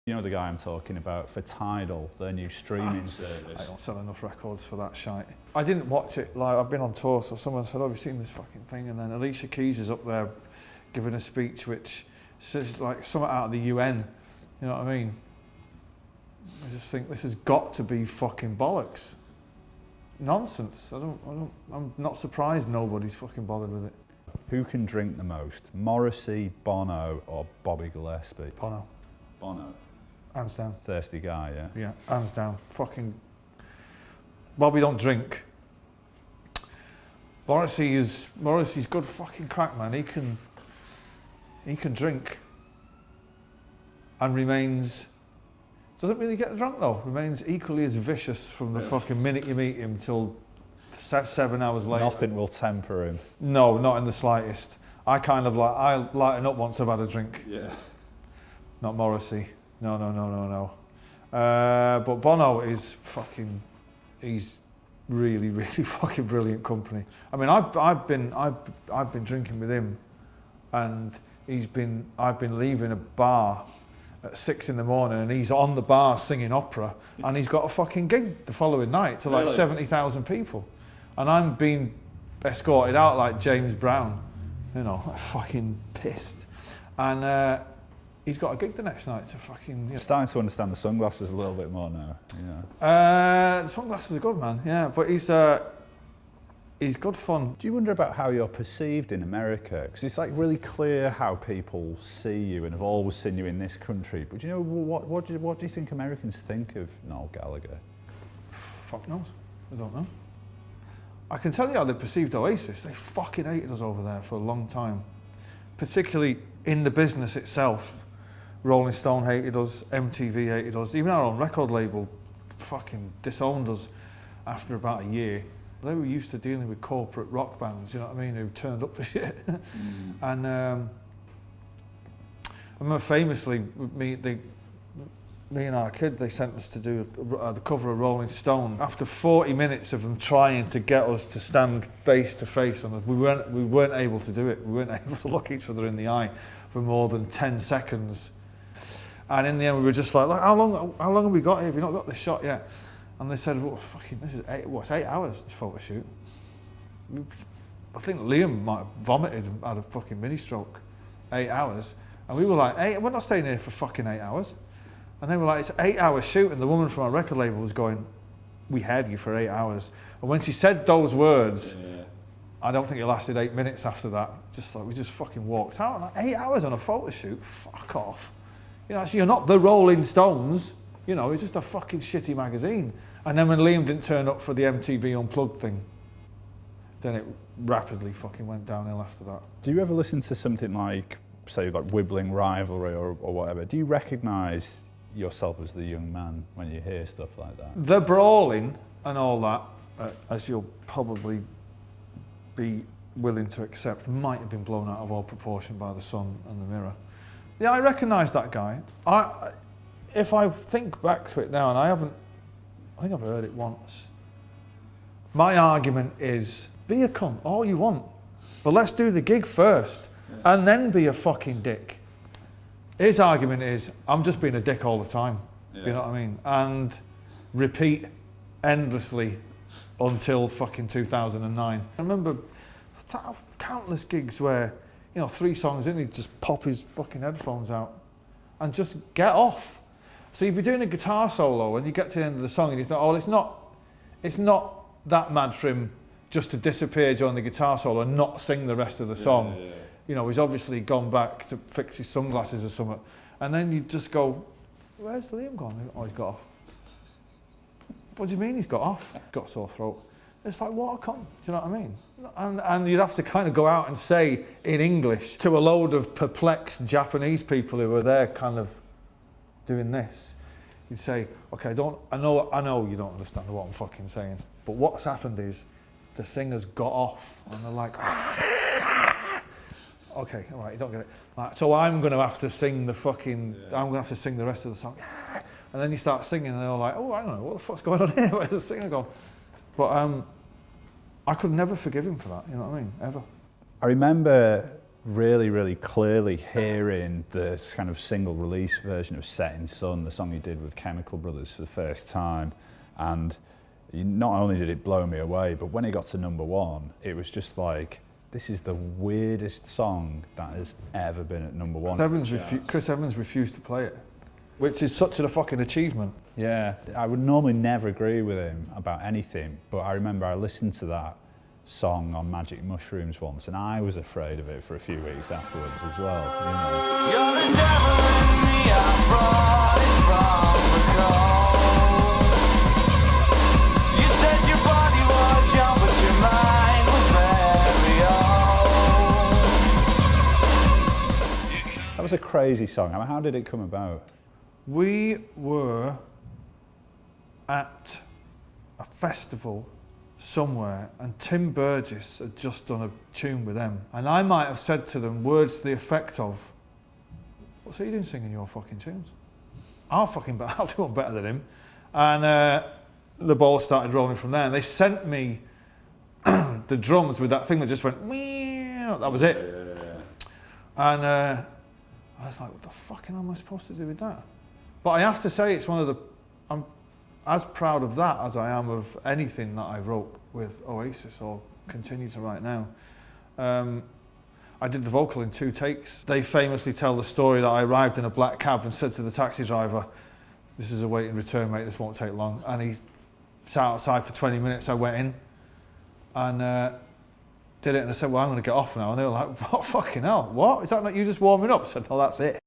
You know the guy I'm talking about for Tidal, their new streaming service. I don't sell enough records for that shite. I didn't watch it live. I've been on tour, so someone said, "Oh, have you seen this fucking thing?" And then Alicia Keys is up there giving a speech which says like something out of the UN. You know what I mean? I just think this has got to be fucking bollocks. Nonsense. I'm not surprised nobody's fucking bothered with it. Who can drink the most? Morrissey, Bono, or Bobby Gillespie? Bono. Bono. Hands down. Thirsty guy, yeah? Yeah, hands down. Fucking... Bobby don't drink. Morrissey's good fucking crack, man. He can drink. And remains... Doesn't really get drunk though. Remains equally as vicious from the fucking minute you meet him till 7 hours later. Nothing will temper him. No, not in the slightest. I lighten up once I've had a drink. Yeah. Not Morrissey. No. But Bono is fucking... He's really, really fucking brilliant company. I mean, I've been drinking with him, and I've been leaving a bar at 6 a.m, and he's on the bar singing opera, and he's got a fucking gig the following night to like 70,000 people, and I'm being escorted out like James Brown, you know, fucking pissed, and he's got a gig the next night to fucking... You know. Starting to understand the sunglasses a little bit more now, you know. The sunglasses are good, man, yeah, but he's good fun. Do you wonder about how you're perceived in America? Because it's like really clear how people see you and have always seen you in this country. But do you know, what do you think Americans think of Noel Gallagher? Fuck knows. I don't know. I can tell you how they perceived Oasis. They fucking hated us over there for a long time. Particularly in the business itself. Rolling Stone hated us, MTV hated us, even our own record label fucking disowned us after about a year. They were used to dealing with corporate rock bands, you know what I mean, who turned up for shit. And I remember famously, me and our kid, they sent us to do the cover of Rolling Stone. After 40 minutes of them trying to get us to stand face to face on us, we weren't able to do it. We weren't able to look each other in the eye for more than 10 seconds. And in the end, we were just like, how long have we got here? Have you not got this shot yet? And they said, well, fucking, this is 8 hours, this photo shoot. I think Liam might have vomited and had a fucking mini stroke. 8 hours. And we were like, we're not staying here for fucking 8 hours. And they were like, it's an 8 hour shoot. And the woman from our record label was going, we had you for 8 hours. And when she said those words, I don't think it lasted 8 minutes after that. Just like, we just fucking walked out. Like, 8 hours on a photo shoot? Fuck off. You know, actually, you're not the Rolling Stones. You know, it's just a fucking shitty magazine. And then when Liam didn't turn up for the MTV Unplugged thing, then it rapidly fucking went downhill after that. Do you ever listen to something like, say, like Wibbling Rivalry or whatever? Do you recognise yourself as the young man when you hear stuff like that? The brawling and all that, as you'll probably be willing to accept, might have been blown out of all proportion by the Sun and the Mirror. Yeah, I recognise that guy. If I think back to it now, and I think I've heard it once. My argument is, be a cunt all you want, but let's do the gig first, and then be a fucking dick. His argument is, I'm just being a dick all the time, you know what I mean? And repeat endlessly until fucking 2009. I remember countless gigs where, you know, 3 songs in, he'd just pop his fucking headphones out and just get off. So you'd be doing a guitar solo and you get to the end of the song and you think, oh, it's not that mad for him just to disappear during the guitar solo and not sing the rest of the song. Yeah. You know, he's obviously gone back to fix his sunglasses or something. And then you just go, where's Liam gone? Oh, he's got off. What do you mean he's got off? Got a sore throat. It's like, what a cunt, do you know what I mean? And you'd have to kind of go out and say in English to a load of perplexed Japanese people who were there kind of doing this. You'd say, okay, I know you don't understand what I'm fucking saying, but what's happened is the singer's got off and they're like, okay, all right, you don't get it. Like, so I'm going to have to sing the fucking, I'm going to have to sing the rest of the song. And then you start singing and they're all like, oh, I don't know, what the fuck's going on here? Where's the singer gone? But I could never forgive him for that, you know what I mean, ever. I remember really, really clearly hearing the kind of single release version of Setting Sun, the song he did with Chemical Brothers for the first time. And not only did it blow me away, but when it got to #1, it was just like, this is the weirdest song that has ever been at #1. Chris Evans refused to play it, which is such a fucking achievement. Yeah, I would normally never agree with him about anything, but I remember I listened to that song on Magic Mushrooms once, and I was afraid of it for a few weeks afterwards as well. You know. You're the devil in me, I brought it from the cold. You said your body was young, but your mind was very old. That was a crazy song. I mean, how did it come about? We were at a festival somewhere, and Tim Burgess had just done a tune with them, and I might have said to them words to the effect of, "What's he doing singing your fucking tunes? I'll do one better than him." And the ball started rolling from there, and they sent me the drums with that thing that just went meow. That was it. And I was like, what the fucking am I supposed to do with that? But I have to say, it's one of the, I'm as proud of that as I am of anything that I wrote with Oasis or continue to write now. I did the vocal in 2 takes. They famously tell the story that I arrived in a black cab and said to the taxi driver, "This is a waiting return, mate, this won't take long." And he sat outside for 20 minutes. I went in and did it, and I said, "Well, I'm going to get off now." And they were like, "What, fucking hell, what? Is that not you just warming up?" I said, "No, that's it."